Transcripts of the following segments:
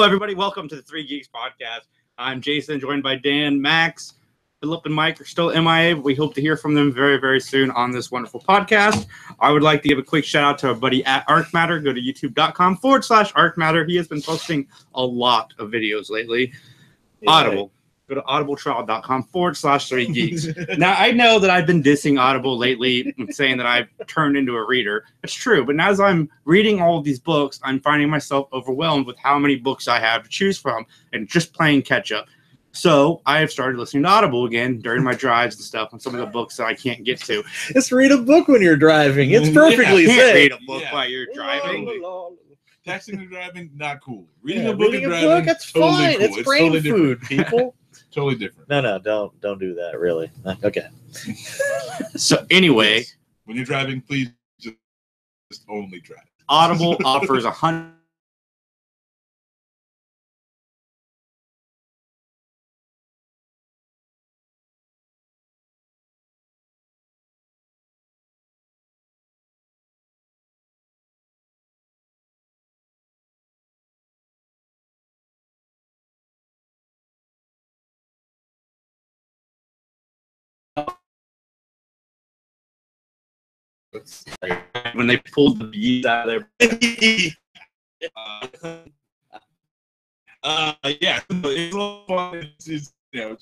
everybody. Welcome to the Three Geeks podcast. I'm Jason, joined by Dan, Max, Philip, and Mike are still MIA, but we hope to hear from them very, very soon on this wonderful podcast. I would like to give a quick shout out to our buddy at Arcmatter. Go to youtube.com/Arcmatter. He has been posting a lot of videos lately. Yeah. Audible. Go to audibletrial.com/3geeks. Now, I know that I've been dissing Audible lately and saying that I've turned into a reader. It's true, but as I'm reading all of these books, I'm finding myself overwhelmed with how many books I have to choose from and just playing catch up. So I have started listening to Audible again during my drives and stuff on some of the books that I can't get to. Just read a book when you're driving. It's perfectly safe. Can't read a book while you're driving. Texting and driving, not cool. Reading a book, that's totally fine. Cool. It's brain totally food, people. Totally different. No, don't do that. Really. Okay. So anyway, yes. When you're driving, please just only drive. Audible offers 100. When they pulled the bees out of their yeah, it's a little fun. It's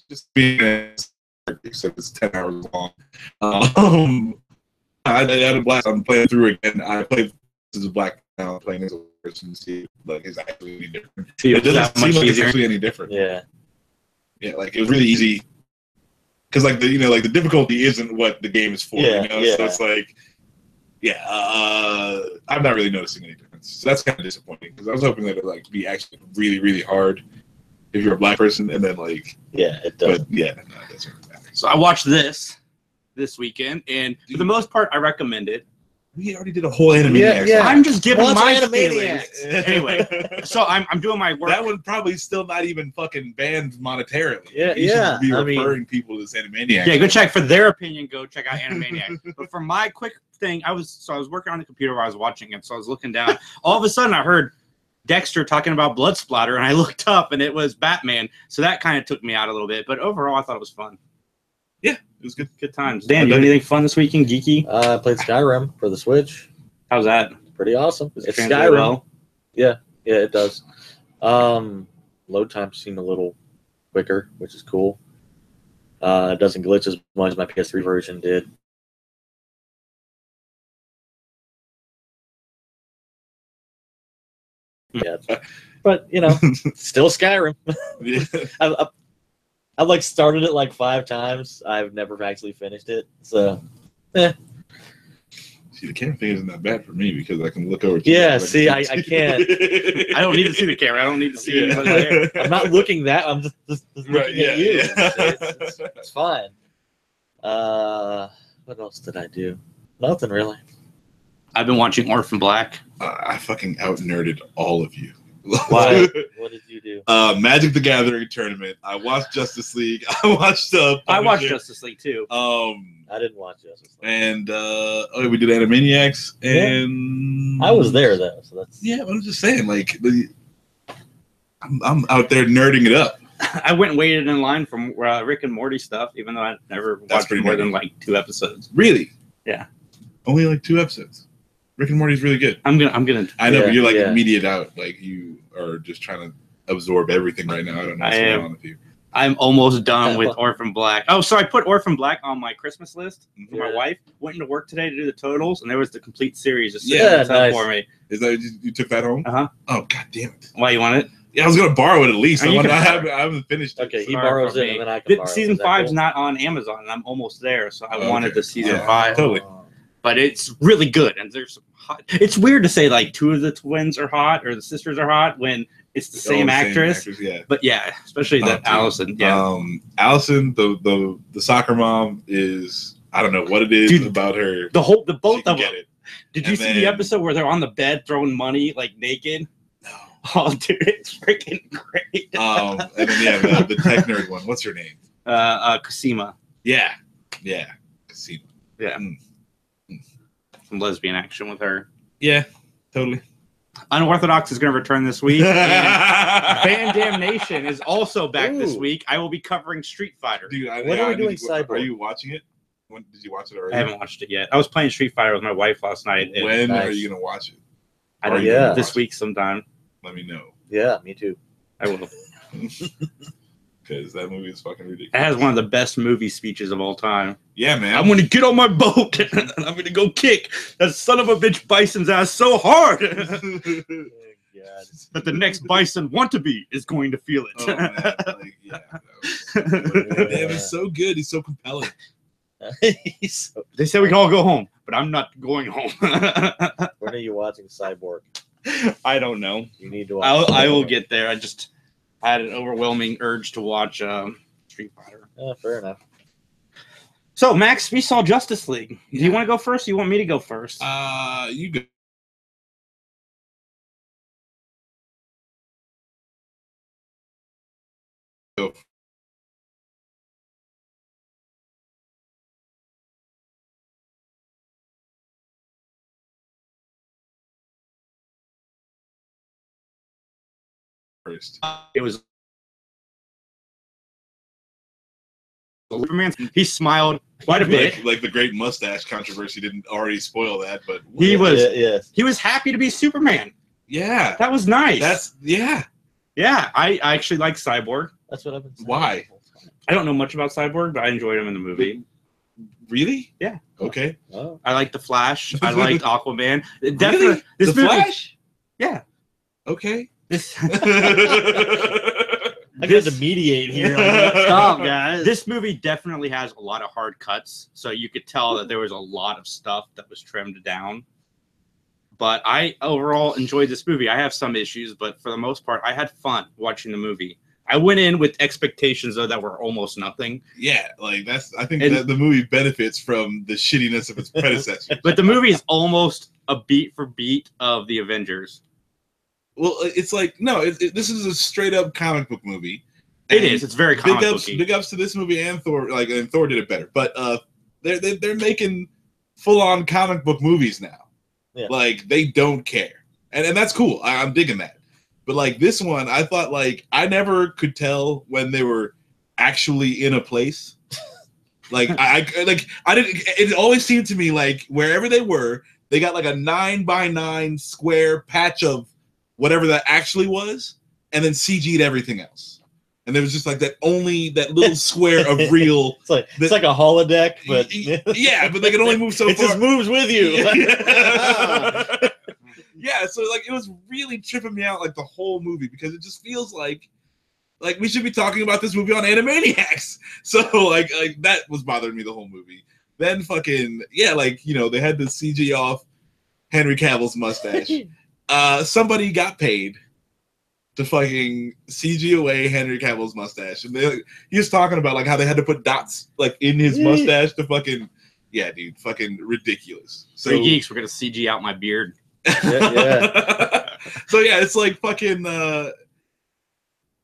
just being except it's 10 hours long. I had a blast. I'm playing through again. I played as a black now. I'm playing as a person to see like is actually any different. It doesn't seem like it's actually any different. Yeah, like it was really easy because like the difficulty isn't what the game is for. So it's like. Yeah, I'm not really noticing any difference. So that's kind of disappointing because I was hoping that it would be actually really, really hard if you're a black person, and then it does. But yeah, no, it doesn't really matter. So I watched this weekend, and for the most part, I recommend it. We already did a whole Animaniacs. Yeah. I'm just giving my feelings. Anyway, so I'm doing my work. That would probably still not even fucking banned monetarily. You should be referring people to this Animaniacs. Yeah, go check for their opinion. Go check out Animaniacs. But for my quick thing, I was working on the computer while I was watching it, so I was looking down. All of a sudden, I heard Dexter talking about blood splatter, and I looked up, and it was Batman. So that kind of took me out a little bit. But overall, I thought it was fun. Yeah, it was good. Good times. Dan, you do anything fun this weekend, geeky? I played Skyrim for the Switch. How's that? Pretty awesome. It's Skyrim. Well? Yeah, it does. Load times seem a little quicker, which is cool. It doesn't glitch as much as my PS3 version did. Yeah, but still Skyrim. I've started it 5 times. I've never actually finished it. So, See, the camera thing isn't that bad for me because I can look over. Yeah, see, I can't. I don't need to see the camera. I don't need to see it. I'm not looking that. I'm just looking at you. Yeah. It's fine. What else did I do? Nothing really. I've been watching Orphan Black. I fucking out-nerded all of you. Why? What did you do? Magic the Gathering tournament. I watched Justice League. I watched Justice League too. I didn't watch Justice League. And we did Animaniacs, and I was there though, so that's I'm just saying, I'm out there nerding it up. I went and waited in line for Rick and Morty stuff, even though I never watched more than 2 episodes. Really? Yeah. Only 2 episodes. Rick and Morty's really good. I'm gonna. I know, but you're immediate out. You are just trying to absorb everything right now. I don't know what's going on with you. I'm almost done with Orphan Black. Oh, so I put Orphan Black on my Christmas list for my wife. Went into work today to do the totals, and there was the complete series just sitting for me. Is that you took that home? Uh-huh. Oh, god damn it! Why, you want it? Yeah, I was gonna borrow it at least. I haven't finished it. Okay, he borrows it, and then I can borrow it. Season 5's not on Amazon, and I'm almost there, so I wanted the season 5. Totally. But it's really good, and there's some hot. It's weird to say 2 of the twins are hot or the sisters are hot when it's the same actress. Yeah. But yeah, especially that Allison. Yeah. Allison, the soccer mom is, I don't know what it is about her. The both of them. Did you And see the episode where they're on the bed throwing money naked? No. Oh, dude, it's freaking great. And then the tech nerd one. What's her name? Cosima. Yeah. Cosima. Yeah. Some lesbian action with her. Yeah, totally. Unorthodox is going to return this week. And Van Damnation is also back this week. I will be covering Street Fighter. Dude, when are we doing Cyborg? Are you watching it? When did you watch it already? I haven't watched it yet. I was playing Street Fighter with my wife last night. When are you going to watch it? I don't know. This week sometime. Let me know. Yeah, me too. I will. Because that movie is fucking ridiculous. It has one of the best movie speeches of all time. Yeah, man. I'm going to get on my boat and I'm going to go kick that son of a bitch bison's ass so hard that the next bison want-to-be is going to feel it. Oh, man. Like, yeah, damn, he's so good. He's so compelling. They say we can all go home, but I'm not going home. When are you watching Cyborg? I don't know. You need to watch I will get there. I had an overwhelming urge to watch Street Fighter. Yeah, fair enough. So, Max, we saw Justice League. Do you want to go first? Or you want me to go first? You go. First. It was Superman. He smiled quite a bit. Like the great mustache controversy didn't already spoil that, but he was he was happy to be Superman. Yeah, that was nice. Yeah. I actually like Cyborg. That's what I've been saying. Why? I don't know much about Cyborg, but I enjoyed him in the movie. Really? Yeah. Okay. Oh. I liked the Flash. I liked Aquaman. Definitely. Really? This the movie, Flash? Yeah. Okay. This. I got to mediate here. Stop, guys. This movie definitely has a lot of hard cuts, so you could tell that there was a lot of stuff that was trimmed down. But I overall enjoyed this movie. I have some issues, but for the most part, I had fun watching the movie. I went in with expectations, though, that were almost nothing. Yeah, like I think that the movie benefits from the shittiness of its predecessor. But the movie is almost a beat for beat of the Avengers. Well, it's like this is a straight up comic book movie. It is. It's very comic booky. Big ups to this movie and Thor. And Thor did it better. But they're making full on comic book movies now. Yeah. Like they don't care, and that's cool. I'm digging that. But like this one, I thought I never could tell when they were actually in a place. I didn't. It always seemed to me like wherever they were, they got like a 9x9 square patch of whatever that actually was, and then CG'd everything else. And there was just like that little square of real. It's like a holodeck, but yeah, but they can only move so far. It just moves with you. Yeah, so it was really tripping me out the whole movie because it just feels like we should be talking about this movie on Animaniacs. So that was bothering me the whole movie. Then fucking they had the CG off Henry Cavill's mustache. Somebody got paid to fucking CG away Henry Cavill's mustache, and he was talking about how they had to put dots in his mustache to fucking dude, fucking ridiculous. So Geeks, we're gonna CG out my beard. Yeah. So it's fucking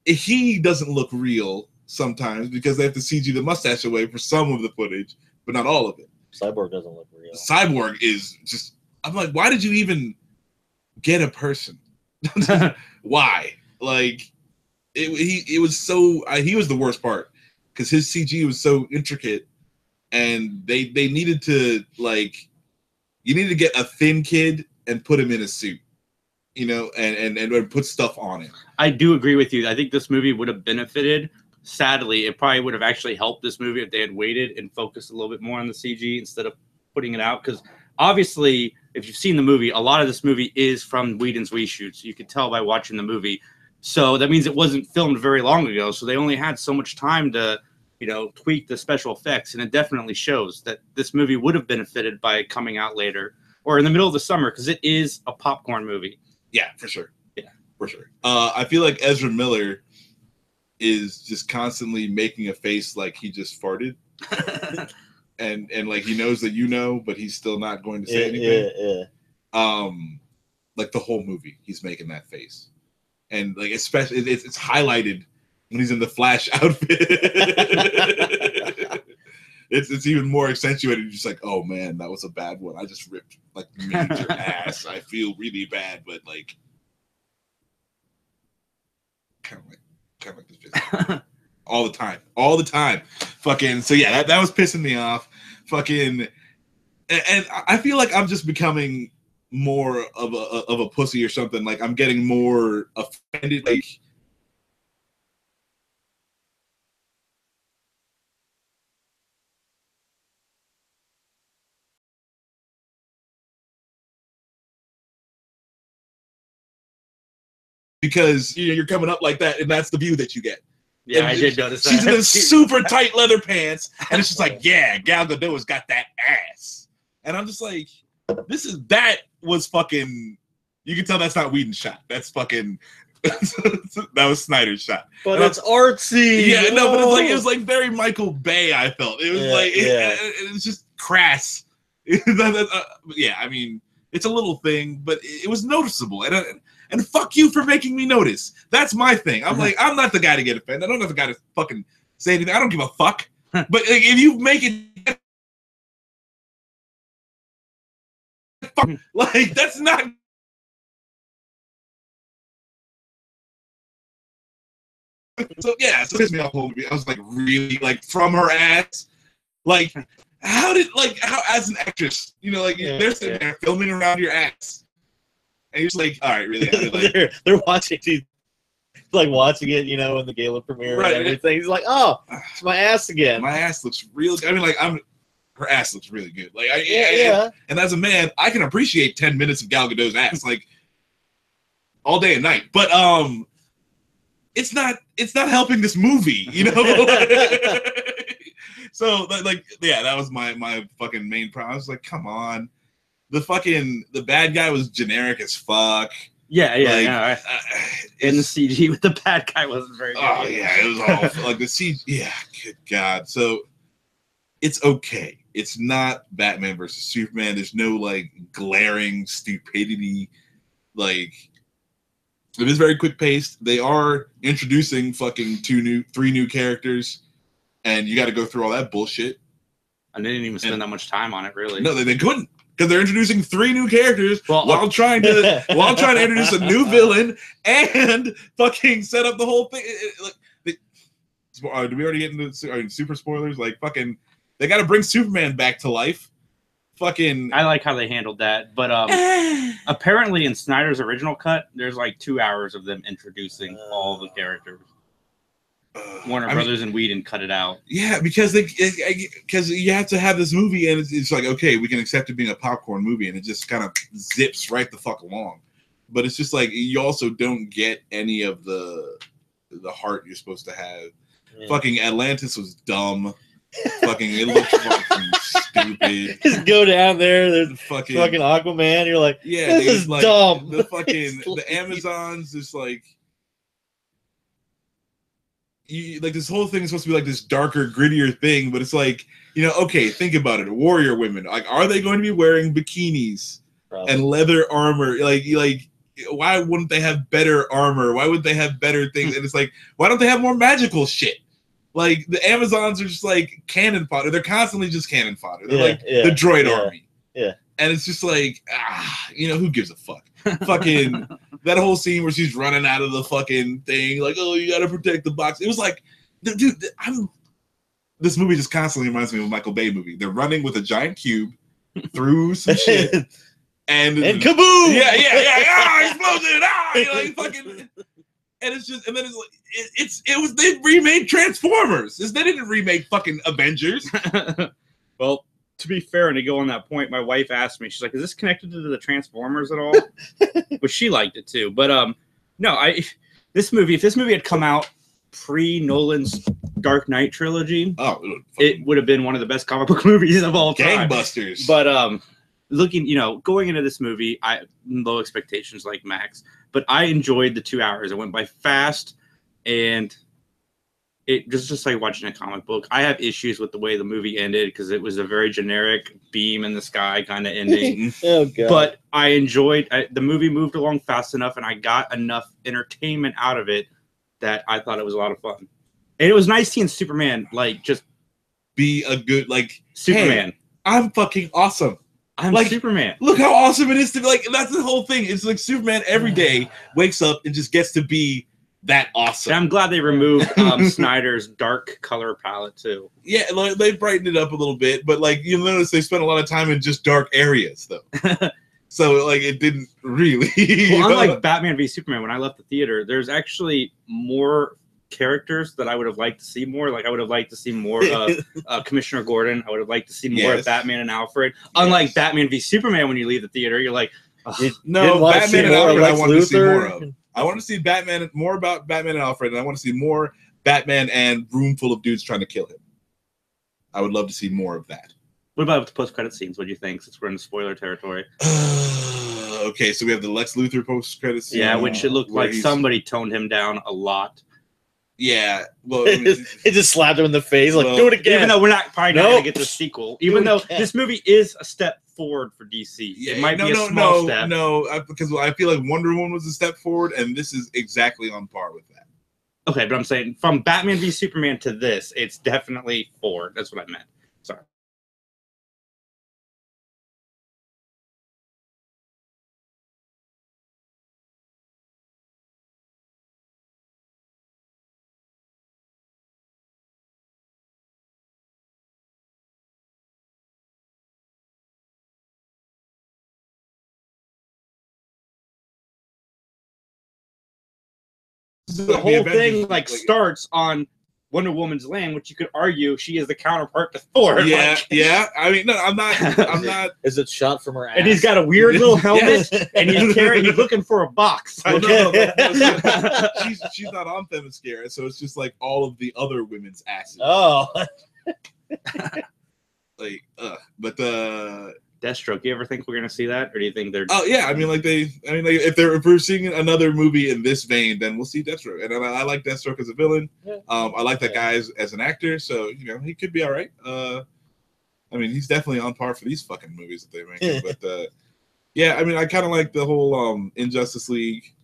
he doesn't look real sometimes because they have to CG the mustache away for some of the footage, but not all of it. Cyborg doesn't look real. Cyborg is just. I'm like, why did you even get a person? Why? He was so he was the worst part because his CG was so intricate, and they needed to you need to get a thin kid and put him in a suit, and put stuff on him. I do agree with you. I think this movie would have benefited. Sadly, it probably would have actually helped this movie if they had waited and focused a little bit more on the CG instead of putting it out. Because obviously, if you've seen the movie, a lot of this movie is from Whedon's reshoots. You could tell by watching the movie. So that means it wasn't filmed very long ago. So they only had so much time to, tweak the special effects. And it definitely shows that this movie would have benefited by coming out later or in the middle of the summer because it is a popcorn movie. Yeah, for sure. Yeah, for sure. I feel like Ezra Miller is just constantly making a face like he just farted. And he knows that but he's still not going to say anything. Yeah. The whole movie, he's making that face, and especially it's highlighted when he's in the Flash outfit. it's even more accentuated. You're just oh man, that was a bad one. I just ripped major ass. I feel really bad, but kind of like this bitch. All the time. Fucking, so yeah, that was pissing me off. Fucking, and I feel like I'm just becoming more of a pussy or something. Like I'm getting more offended. Like, because you're coming up like that, and that's the view that you get. Yeah, and I did notice that. She's in the super tight leather pants, and it's just like, yeah, Gal Gadot's got that ass, and I'm just like, that was fucking. You can tell that's not Whedon's shot. That's fucking. That was Snyder's shot. But it's artsy. Yeah, no, but it was like very Michael Bay. I felt it was it was just crass. Yeah, I mean, it's a little thing, but it was noticeable, and fuck you for making me notice. That's my thing. I'm like, I'm not the guy to get offended. I don't have the guy to fucking say anything. I don't give a fuck. But like, if you make it, like that's not. So yeah, so it pissed me off. I was like, really, like from her ass, like how as an actress, they're sitting there filming around your ass, and you're just like, all right, really, like, they're watching it, like watching it, in the gala premiere and everything. He's like, oh, it's my ass again. My ass looks real. I mean, like her ass looks really good. Like yeah. And as a man, I can appreciate 10 minutes of Gal Gadot's ass, like all day and night. But it's not helping this movie, So like, yeah, that was my fucking main problem. I was like, come on, the bad guy was generic as fuck. Yeah. And the CG with the bad guy wasn't very good. Oh yeah, it was awful. Like the CG. Yeah, good God. So it's okay. It's not Batman versus Superman. There's no like glaring stupidity. Like, it is very quick paced. They are introducing fucking 3 new characters, and you got to go through all that bullshit. And they didn't even spend that much time on it, really. No, they couldn't, because they're introducing 3 new characters while trying to introduce a new villain and fucking set up the whole thing. Do we already get into super spoilers? Like, fucking, they got to bring Superman back to life. Fucking, I like how they handled that, but apparently in Snyder's original cut, there's like 2 hours of them introducing all the characters. Warner Brothers and Whedon cut it out. Yeah, because you have to have this movie, and it's like, okay, we can accept it being a popcorn movie, and it just kind of zips right the fuck along. But it's just like, you also don't get any of the heart you're supposed to have. Yeah. Fucking Atlantis was dumb. Fucking, it looks fucking stupid. Just go down there. There's fucking Aquaman. You're like, yeah, this is like, dumb. The Amazons, just like, like this whole thing is supposed to be like this darker, grittier thing, but it's like, okay, think about it. Warrior women, like, are they going to be wearing bikinis and leather armor? Like, why wouldn't they have better armor? Why would they have better things? And it's like, why don't they have more magical shit? Like, the Amazons are just like cannon fodder. They're constantly just cannon fodder. They're the droid army. Yeah. And it's just like, who gives a fuck? Fucking that whole scene where she's running out of the fucking thing, like, oh, you gotta protect the box. It was like, dude, this movie just constantly reminds me of a Michael Bay movie. They're running with a giant cube through some shit. And kaboom! Yeah, explosion! Like, fucking. And it's just, and then it's they remade Transformers. They didn't remake fucking Avengers. Well, to be fair, and to go on that point, my wife asked me, she's like, is this connected to the Transformers at all? But she liked it too. But no, if this movie had come out pre-Nolan's Dark Knight trilogy, it would have been one of the best comic book movies of all time. Gangbusters. But going into this movie, I low expectations like Max, but I enjoyed the 2 hours. It went by fast, and it just like watching a comic book. I have issues with the way the movie ended because it was a very generic beam in the sky kind of ending. Oh, God. But I enjoyed the movie. Moved along fast enough, and I got enough entertainment out of it that I thought it was a lot of fun. And it was nice seeing Superman like just be a good Superman. Hey, I'm fucking awesome. I'm like Superman. Look how awesome it is to be like. That's the whole thing. It's like Superman every day wakes up and just gets to be that awesome. And I'm glad they removed Snyder's dark color palette too. Yeah, like, they brightened it up a little bit, but like you'll notice they spent a lot of time in just dark areas though. So like it didn't really. Well, unlike Batman v Superman, when I left the theater, there's actually more characters that I would have liked to see more. Like I would have liked to see more of Commissioner Gordon. I would have liked to see more of Batman and Alfred. Unlike Batman v Superman, when you leave the theater, you're like, no, Batman and Alfred. I wanted to see more of. I want to see Batman, more about Batman and Alfred, and I want to see more Batman and room full of dudes trying to kill him. I would love to see more of that. What about the post-credit scenes? What do you think, since we're in spoiler territory? Okay, so we have the Lex Luthor post-credit scene. Yeah, which it looked like somebody toned him down a lot. Yeah, well, it just slapped him in the face, like, do it again. Even though we're probably not going to get the sequel. Even though this movie is a step forward for DC. Yeah, it might be a small step. Because I feel like Wonder Woman was a step forward, and this is exactly on par with that. Okay, but I'm saying from Batman v Superman to this, it's definitely forward. That's what I meant. Sorry. The whole thing like starts on Wonder Woman's land, which you could argue she is the counterpart to Thor. Yeah, yeah. I mean, no, I'm not. Is it shot from her ass? And he's got a weird little helmet, and he's looking for a box. Well, she's not on Themyscira, so it's just like all of the other women's asses. Oh, but Deathstroke. You ever think we're gonna see that, or do you think they're? Oh yeah, I mean, if we're seeing another movie in this vein, then we'll see Deathstroke, and I like Deathstroke as a villain. Yeah. I like that guy as an actor, so he could be all right. I mean, he's definitely on par for these fucking movies that they're making. But yeah, I mean, I kind of like the whole Injustice League.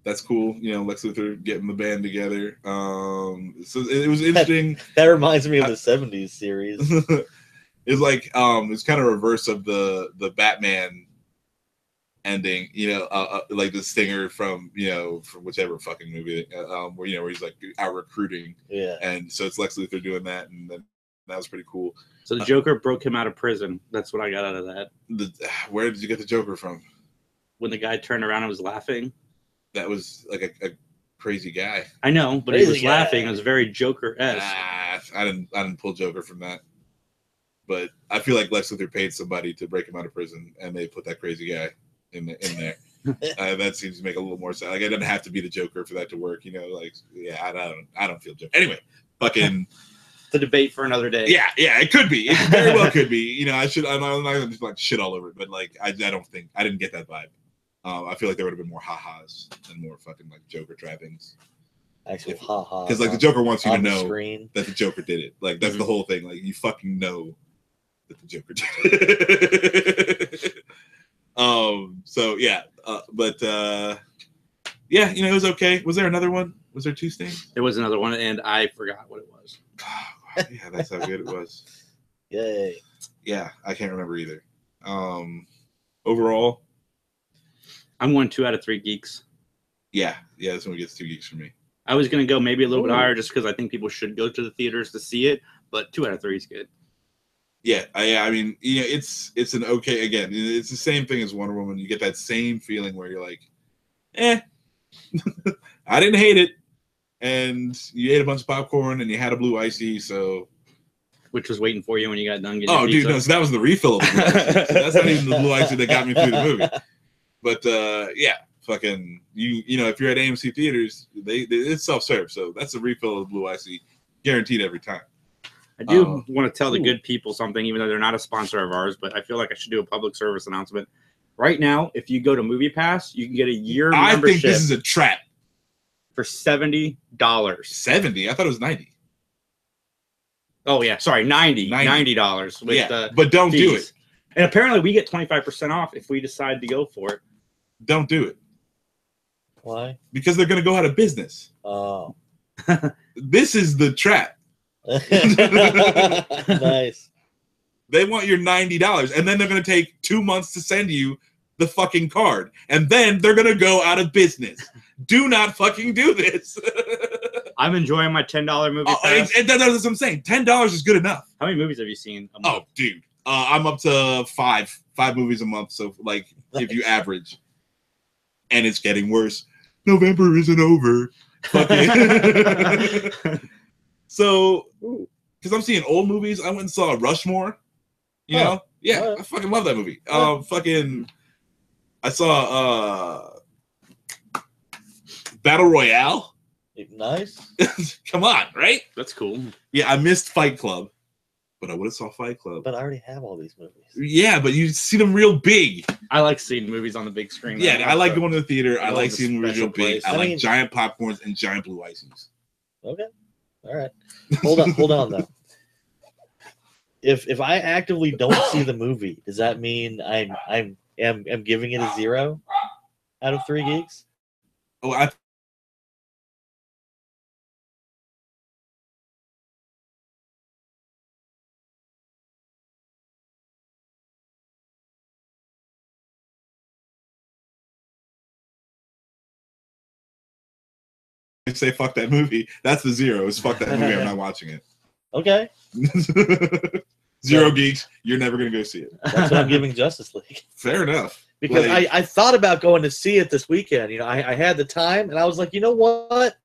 That's cool, Lex Luthor getting the band together. So it was interesting. That reminds me of the '70s series. It's like it's kind of reverse of the Batman ending, like the Stinger from from whichever fucking movie, where he's like out recruiting. Yeah. And so it's Lex Luthor doing that, and then that was pretty cool. So the Joker broke him out of prison. That's what I got out of that. Where did you get the Joker from? When the guy turned around and was laughing. That was like a crazy guy. I know, but he was laughing. It was very Joker-esque. I didn't pull Joker from that. But I feel like Lex Luthor paid somebody to break him out of prison, and they put that crazy guy in there. That seems to make a little more sense. Like it doesn't have to be the Joker for that to work. I don't feel Joker. Anyway, fucking. The debate for another day. Yeah, it could be. It very well could be. I'm not gonna just like shit all over it, but like I didn't get that vibe. I feel like there would have been more ha-has and more fucking like Joker trappings. Actually, ha-ha. Because like the Joker wants you to know that the Joker did it. Like that's the whole thing. Like you fucking know that the Joker did it. So yeah, yeah, it was okay. Was there another one? Was there two things? There was another one, and I forgot what it was. Yeah, that's how good it was. Yay. Yeah, I can't remember either. Overall, I'm going 2 out of 3 geeks. Yeah, this one gets 2 geeks for me. I was going to go maybe a little bit higher just because I think people should go to the theaters to see it, but 2 out of 3 is good. Yeah, I mean, it's an okay, again, it's the same thing as Wonder Woman. You get that same feeling where you're like, I didn't hate it. And you ate a bunch of popcorn and you had a blue icy, so. Which was waiting for you when you got done getting your pizza. Dude, no, so that was the refill of the blue icy. So that's not even the blue icy that got me through the movie. But yeah, fucking if you're at AMC theaters, it's self-serve, so that's a refill of blue icy, guaranteed every time. I do want to tell the good people something, even though they're not a sponsor of ours, but I feel like I should do a public service announcement. Right now, if you go to MoviePass, you can get a year membership. I think this is a trap. For $70. 70? I thought it was 90. Oh yeah, sorry, $90 with but don't fees. Do it. And apparently we get 25% off if we decide to go for it. Don't do it. Why? Because they're going to go out of business. Oh. This is the trap. Nice. They want your $90, and then they're going to take 2 months to send you the fucking card, and then they're gonna go out of business. Do not fucking do this. I'm enjoying my $10 movie pass. And that's what I'm saying. $10 is good enough. How many movies have you seen a month? Oh, dude. I'm up to five movies a month. So, like, if you average. And it's getting worse. November isn't over. So, because I'm seeing old movies, I went and saw Rushmore. You know? Yeah, I fucking love that movie. I saw Battle Royale. Nice. Come on, right? That's cool. Yeah, I missed Fight Club, but I would have saw Fight Club. But I already have all these movies. Yeah, but you see them real big. I like seeing movies on the big screen. Yeah, I like going to the theater. I like seeing movies real place. big. I like giant popcorns and giant blue icings. Okay. All right. Hold on though. If I actively don't see the movie, does that mean I'm giving it a 0 out of 3 geeks? Oh, I say fuck that movie. That's the 0. It's fuck that movie. I'm not watching it. Okay. 0 geeks. You're never gonna go see it. That's what I'm giving Justice League. Fair enough. Because I thought about going to see it this weekend. You know, I had the time, and I was like, you know what?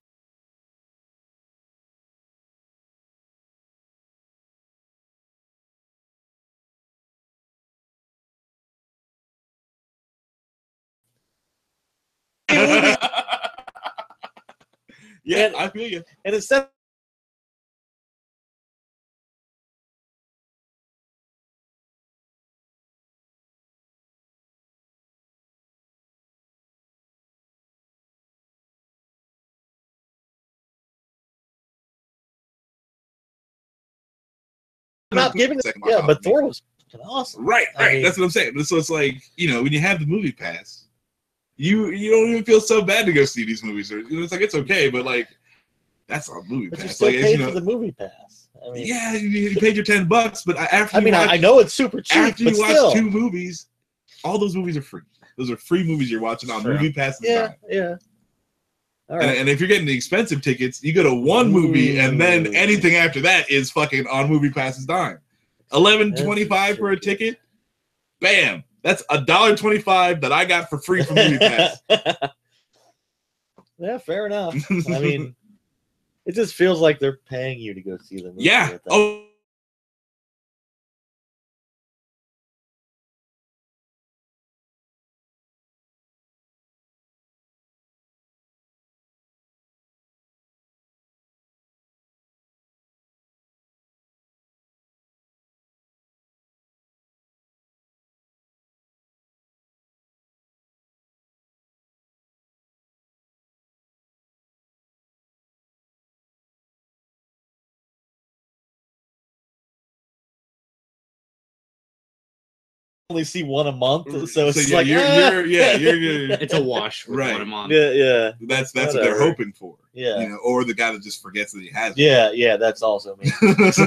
Yeah, I feel you. And instead not giving it, but Thor was awesome. Right. I mean, that's what I'm saying. So it's like, you know, when you have the movie pass, you don't even feel so bad to go see these movies. Or it's like it's okay, but like that's a movie but pass. You still like, paid for the movie pass. I mean, yeah, you paid your $10, but after I know it's super cheap. After you still. watch 2 movies, all those movies are free. Those are free movies you're watching on Movie Pass. Yeah. All right. And if you're getting the expensive tickets, you go to one movie, and then anything after that is fucking on Movie Pass's dime. $11.25 for a ticket. Bam! That's $1.25 that I got for free from Movie Pass. Yeah, fair enough. I mean, it just feels like they're paying you to go see the movie. Yeah. Oh. Only see one a month, so it's yeah, like you're it's a wash for right. one a month. Yeah. That's what they're hoping for. Yeah, you know, or the guy that just forgets that he has. Yeah, that's also me. So,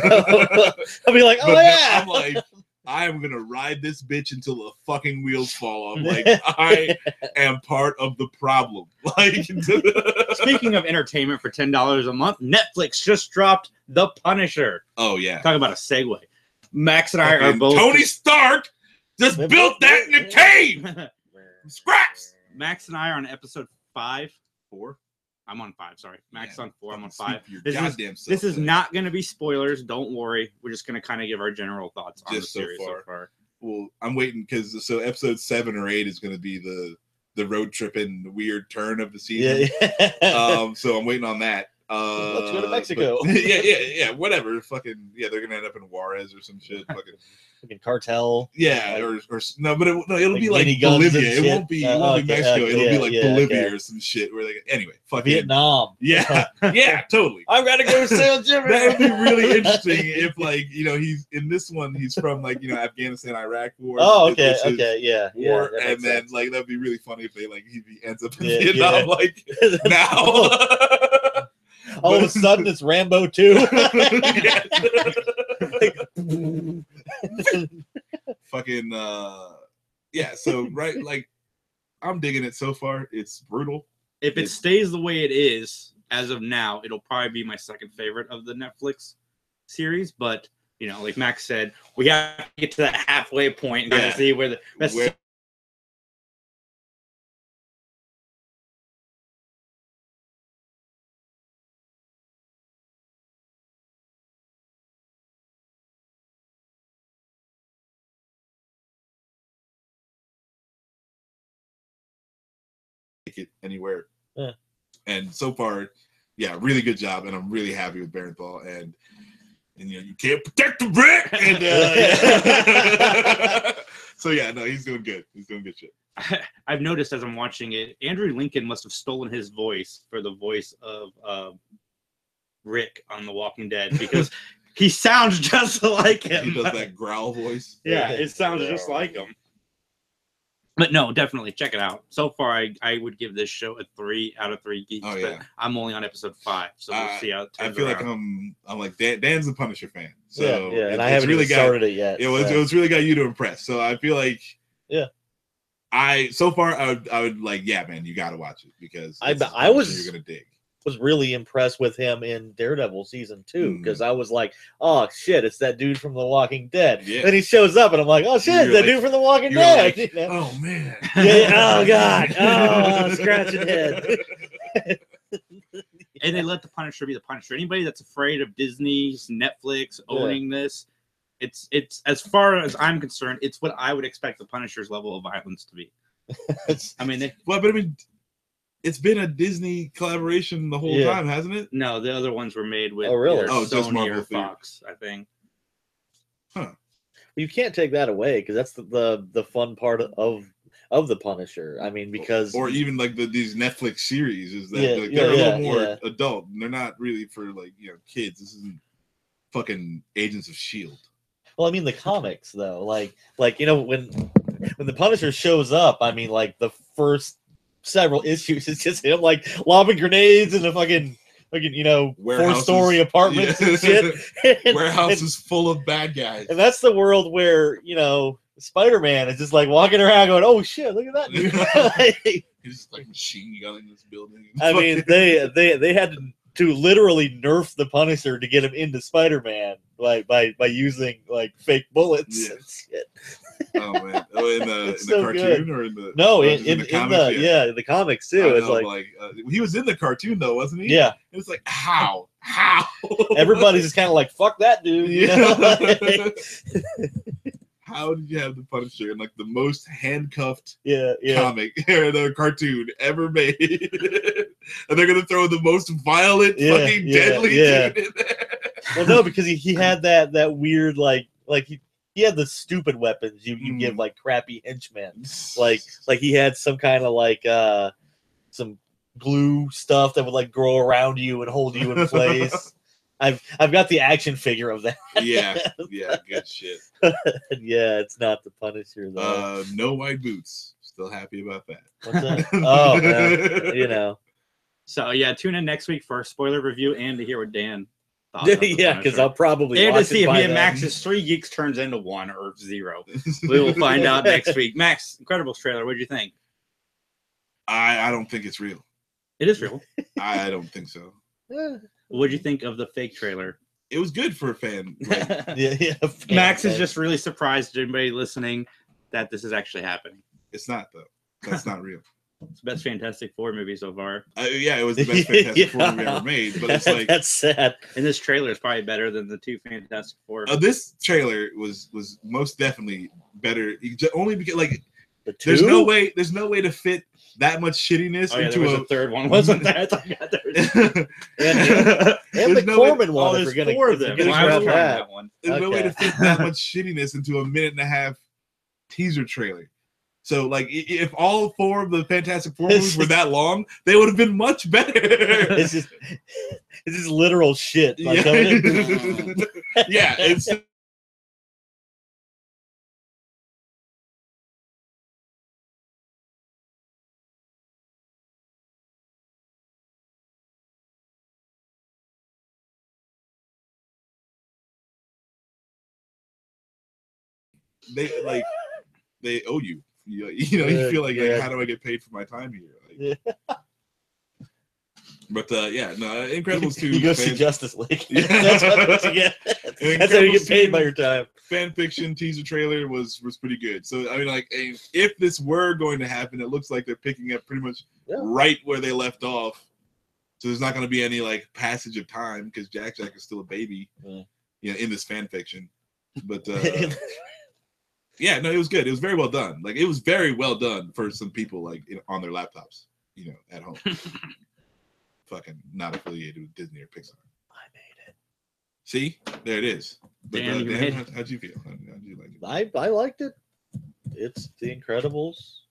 I'll be like, I'm like, I am gonna ride this bitch until the fucking wheels fall off. Like I am part of the problem. Like speaking of entertainment for $10 a month, Netflix just dropped The Punisher. Oh yeah, talk about a segue. Max and I are both Tony Stark. Just built that in a cave. Scraps. Max and I are on episode 4. I'm on 5. Sorry, Max on 4. I'm on 5. This is not going to be spoilers. Don't worry. We're just going to kind of give our general thoughts on the series so far. Well, I'm waiting because episode 7 or 8 is going to be the road tripping weird turn of the season. Yeah. So I'm waiting on that. Let's go to Mexico. Yeah. Whatever. Fucking yeah. They're gonna end up in Juarez or some shit. Fucking cartel. Yeah, or no, but it'll be like Bolivia. It won't be Mexico. It'll be like Bolivia or some shit. Where they anyway, fucking Vietnam. Yeah, totally. I've got to go sail Jimmy. That would be really interesting if like he's in this one. He's from like Afghanistan, Iraq war. Oh, okay, yeah. War, and then sense. Like that'd be really funny if they he ends up in Vietnam like now. All of a sudden, it's Rambo 2. Fucking yeah, so right, like I'm digging it so far. It's brutal. If it stays the way it is as of now, it'll probably be my second favorite of the Netflix series. But you know, like Max said, we have to get to that halfway point and kind of see where the best. It anywhere. Yeah. And so far, yeah, really good job, and I'm really happy with Barenthal. And you know, you can't protect the brick. And yeah. So yeah, no, he's doing good. He's doing good shit. I've noticed as I'm watching it, Andrew Lincoln must have stolen his voice for the voice of Rick on The Walking Dead, because he sounds just like him. He does that growl voice. Yeah, it sounds just like him. But no, definitely check it out. So far, I would give this show a 3 out of 3 geeks. Oh, yeah. But I'm only on episode 5, so we'll see how it turns I feel around. like I'm like Dan's a Punisher fan, so yeah, and I haven't really started it yet. It was really got you to impress. So I feel like so far I would like, yeah, man, you got to watch it, because you're gonna dig. Was really impressed with him in Daredevil season 2, because I was like, oh shit, it's that dude from The Walking Dead. Yeah. Then he shows up and I'm like, oh shit, it's that dude from The Walking Dead. Like, oh man. Yeah, oh god. Oh, scratching head. And they let the Punisher be the Punisher. Anybody that's afraid of Disney's Netflix owning this, it's as far as I'm concerned, it's what I would expect the Punisher's level of violence to be. I mean, it's been a Disney collaboration the whole time, hasn't it? No, the other ones were made with Sony or Fox, I think. Huh. You can't take that away, because that's the fun part of the Punisher. I mean, because or even like these Netflix series is that they're a little more adult, and they're not really for like, you know, kids. This isn't fucking Agents of S.H.I.E.L.D. Well, I mean the comics though, like you know, when the Punisher shows up, I mean, like the first several issues, it's just him like lobbing grenades in a fucking you know, 4-story apartments and shit. Warehouses full of bad guys. And that's the world where, you know, Spider-Man is just like walking around going, oh shit, look at that dude. He's just like machine gunning this building. I mean, they had to literally nerf the Punisher to get him into Spider-Man, like by using like fake bullets and shit. Oh man! Oh, in the cartoon or in the in the comics? The comics too. It's like he was in the cartoon though, wasn't he? Yeah. It's like how everybody's just kind of like, fuck that dude. You know? How did you have the Punisher in like the most handcuffed comic or the cartoon ever made? And they're gonna throw the most violent, fucking deadly dude in there. Well, no, because he had that weird like he had the stupid weapons you give like crappy henchmen. Like he had some kind of like some glue stuff that would like grow around you and hold you in place. I've got the action figure of that. Yeah, good shit. Yeah, it's not the Punisher though. No white boots. Still happy about that. What's that? Oh, well, you know. So yeah, tune in next week for a spoiler review and to hear what Dan thought. Yeah, because I'll probably and to see if me and Max's 3 Geeks turns into 1 or 0. We will find out next week. Max, Incredibles trailer. What did you think? I don't think it's real. It is real. I don't think so. What did you think of the fake trailer? It was good for a fan. Like, Max is just really surprised, anybody listening, that this is actually happening. It's not though. That's not real. It's the best Fantastic Four movie so far. Yeah, it was the best Fantastic Four movie ever made. But it's like that's sad. And this trailer is probably better than the 2 Fantastic Four. This trailer was most definitely better. Only because like there's no way to fit that much shittiness into there was a third one, wasn't there? I thought and the Corman one. There's 4 of them. That one. There's no way to fit that much shittiness into a 1.5-minute teaser trailer. So, like, if all 4 of the Fantastic Four movies were that long, they would have been much better. It's just literal shit. Yeah, it's. They owe you You know, you feel like how do I get paid for my time here? Like, but yeah, no, Incredibles 2. You go see Justice League. Yeah. That's what you get. That's how you get paid by your time. Fan fiction teaser trailer was pretty good. So I mean, like, if this were going to happen, it looks like they're picking up pretty much right where they left off. So there's not going to be any like passage of time because Jack is still a baby, you know, in this fan fiction. But yeah, no, it was good. It was very well done. Like, it was very well done for some people like on their laptops, you know, at home. Fucking not affiliated with Disney or Pixar. I made it. See, there it is. But, Dan, how'd you feel? How'd you like it? I liked it. It's The Incredibles.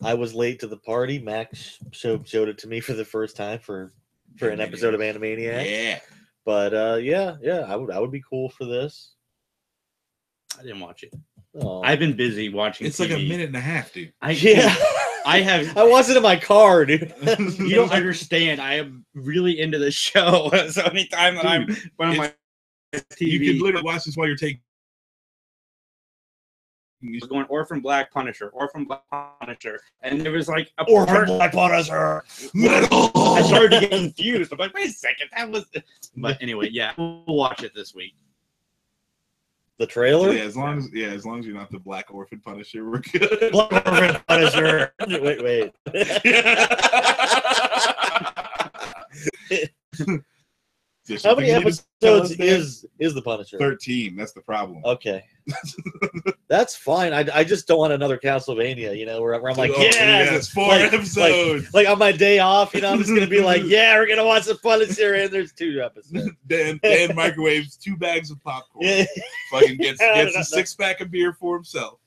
I was late to the party. Max showed it to me for the first time for an episode of Animaniacs. Yeah. But yeah, I would be cool for this. I didn't watch it. Oh. I've been busy watching. It's TV. like a minute and a half, dude. I watched it in my car, dude. You don't understand. I am really into the show. So anytime that I'm on my TV, you can literally watch this while you're taking. was going Orphan Black Punisher, and there was like a Orphan Black Punisher. Metal. I started to get confused. I'm like, wait a second, that was. But anyway, yeah, we'll watch it this week. The trailer? Yeah, as long as you're not the Black Orphan Punisher, we're good. Black Orphan Punisher. Wait. How many episodes is the Punisher? 13. That's the problem. Okay. That's fine. I just don't want another Castlevania, you know, where I'm like, it's 4 episodes. Like on my day off, you know, I'm just gonna be like, yeah, we're gonna watch the Punisher, and there's 2 episodes. Dan microwaves 2 bags of popcorn. Fucking gets a 6-pack of beer for himself.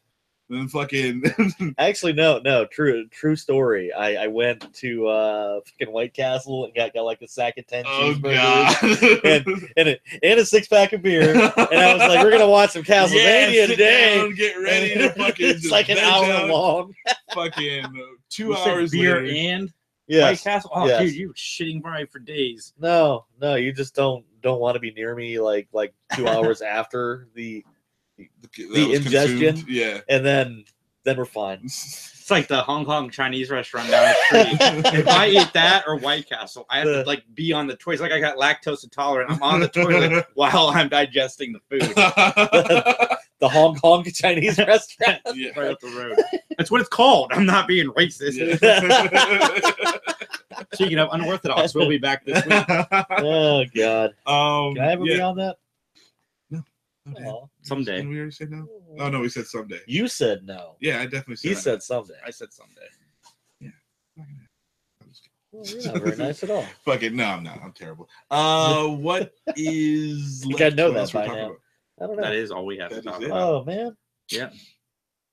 And then fucking actually no true story. I went to fucking White Castle and got like a sack of 10 cheeseburgers and a 6-pack of beer, and I was like, we're gonna watch some Castlevania today. Down, get ready to fucking it's like an hour long. Fucking 2 hours beer later. And White Castle. Oh, yes. Dude, you were shitting right for days. No, you just don't want to be near me like 2 hours after the ingestion, consumed. and then we're fine. It's like the Hong Kong Chinese restaurant down the street. If I eat that or White Castle, I have to like be on the toilet. It's like I got lactose intolerant. I'm on the toilet while I'm digesting the food. The Hong Kong Chinese restaurant, right up the road. That's what it's called. I'm not being racist. Speaking of unorthodox, we'll be back this week. Oh God. Can I ever be on that? Okay. Someday. Did we already say no? Oh no, we said someday. You said no. Yeah, I definitely said. He said someday. I said someday. Yeah. Well, you're not very nice at all. Fuck it. No, I'm not. I'm terrible. What is? You gotta know that by now. I don't know. That is all we have to talk about. Oh man. Yeah.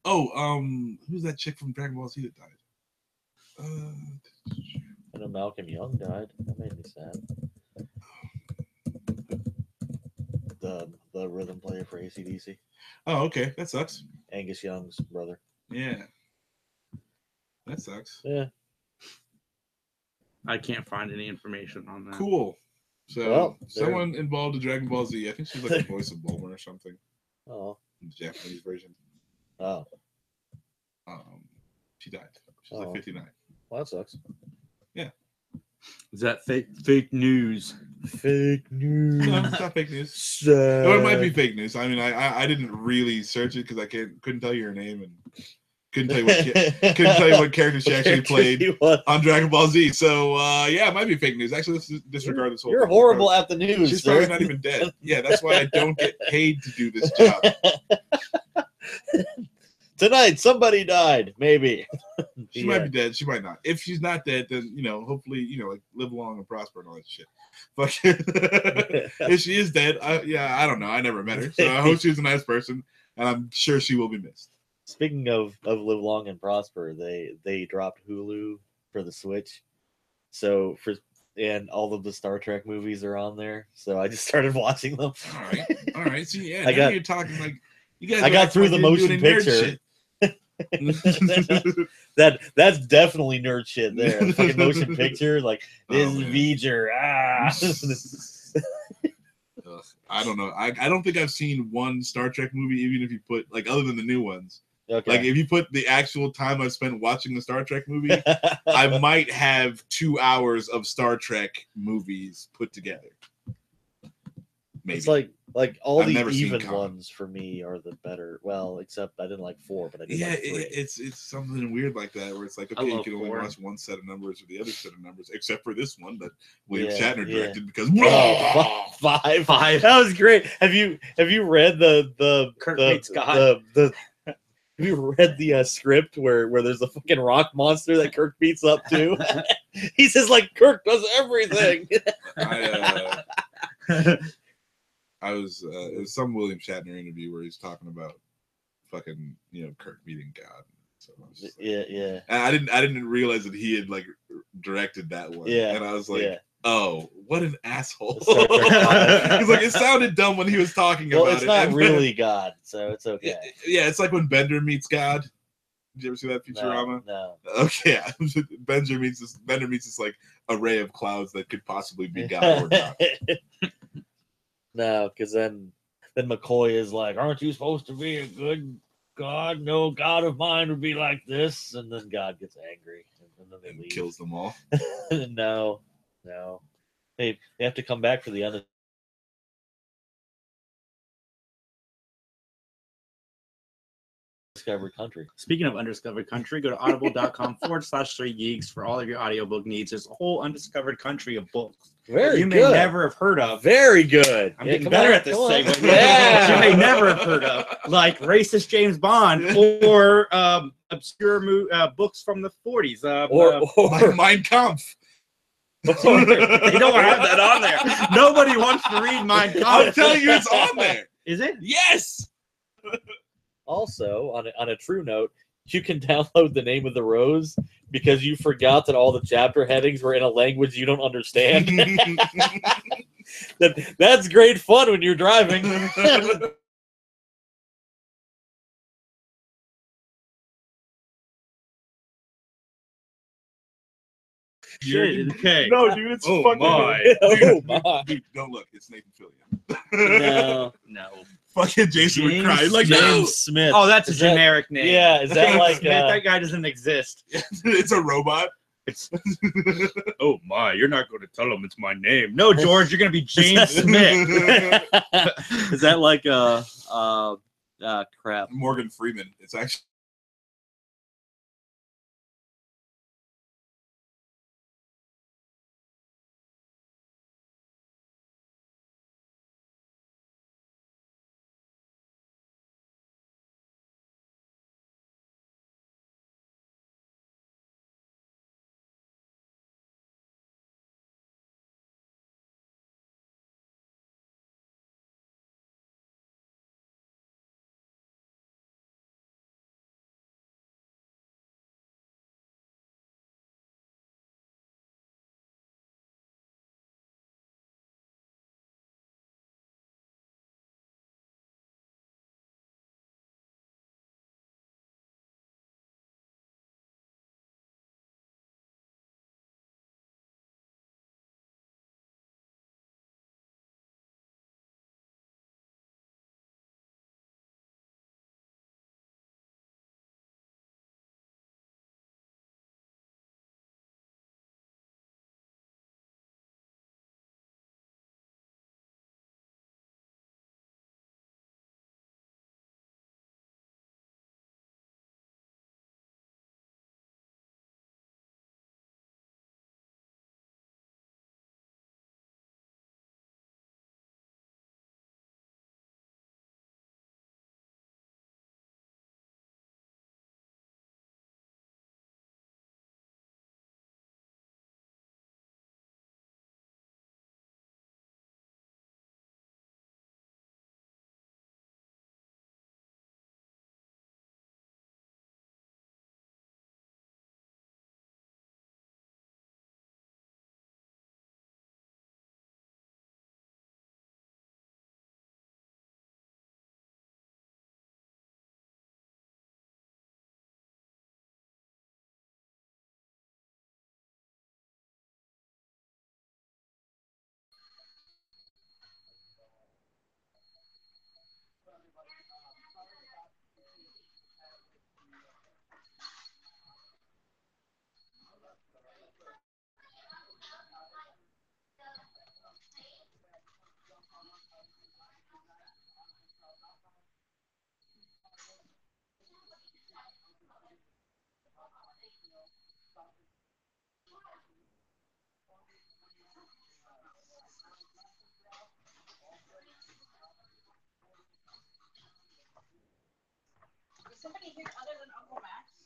Oh, who's that chick from Dragon Ball Z that died? I know Malcolm Young died. That made me sad. The rhythm player for AC/DC. Oh, okay. That sucks. Angus Young's brother. Yeah. That sucks. Yeah. I can't find any information on that. Cool. So someone involved in Dragon Ball Z. I think she's like the voice of Bulma or something. Oh. In the Japanese version. Oh. She died. She's like 59. Well, that sucks. Yeah. Is that fake news? Fake news. No, it's not fake news. No, it might be fake news. I mean, I didn't really search it because I couldn't tell you her name and couldn't tell you what character she actually played on Dragon Ball Z. So yeah, it might be fake news. Actually, let's disregard this whole. You're horrible at the news. She's probably not even dead. Yeah, that's why I don't get paid to do this job. Tonight, somebody died. Maybe she might be dead. She might not. If she's not dead, then hopefully, like live long and prosper and all that shit. But if she is dead, I don't know. I never met her, so I hope she's a nice person, and I'm sure she will be missed. Speaking of live long and prosper, they dropped Hulu for the Switch, and all of the Star Trek movies are on there. So I just started watching them. All right. So yeah, you're talking like you guys. I got through the motion picture. That's definitely nerd shit there. The fucking motion picture, like this is V'ger. I don't know. I don't think I've seen one Star Trek movie, even if you put like other than the new ones. Okay. Like if you put the actual time I've spent watching the Star Trek movie, I might have 2 hours of Star Trek movies put together. Maybe. It's like all I've the never seen even Con. ones for me are the better. Well, except I didn't like 4, but I did like 3. It's something weird like that where it's like, okay, you can only watch one set of numbers or the other set of numbers, except for this one that William Shatner directed because five. That was great. Have you read the Kirk meets God. Have you read the script where there's a fucking rock monster that Kirk beats up too? He says like Kirk does everything. I was it was some William Shatner interview where he's talking about fucking Kirk meeting God. So I was just like, yeah. And I didn't realize that he had like directed that one. Yeah. And I was like, yeah. oh, what an asshole! Star Trek Because like it sounded dumb when he was talking about it. It's not really God, so it's okay. Yeah, it's like when Bender meets God. Did you ever see that Futurama? No. Okay, yeah. Bender meets this like array of clouds that could possibly be God or not. No, because then McCoy is like, "Aren't you supposed to be a good God? No God of mine would be like this." And then God gets angry and then they leave. Kills them all. No. They have to come back for the undiscovered country. Speaking of undiscovered country, go to audible.com/3geeks for all of your audiobook needs. There's a whole undiscovered country of books Very you good. may never have heard of. Very good. I'm getting better at this segment. Yeah. You may never have heard of, like racist James Bond or obscure books from the 40s. Or Mein Kampf. They don't have that on there. Nobody wants to read Mein Kampf. I'm telling you, it's on there. Is it? Yes. Also, on a true note, you can download The Name of the Rose because you forgot that all the chapter headings were in a language you don't understand. That's great fun when you're driving. Okay. No, dude, it's Oh, fucking. my. Oh my! Dude, don't look. It's Nathan Fillion. No. Fucking Jason would cry. He's like, James no. Smith. Oh, that's a Is that- generic name. Yeah, is that James like Smith, that guy doesn't exist. It's a robot. It's oh my, you're not going to tell him it's my name. No, George, you're going to be James Smith. is that like crap? Morgan Freeman. It's actually. somebody here other than Uncle Max?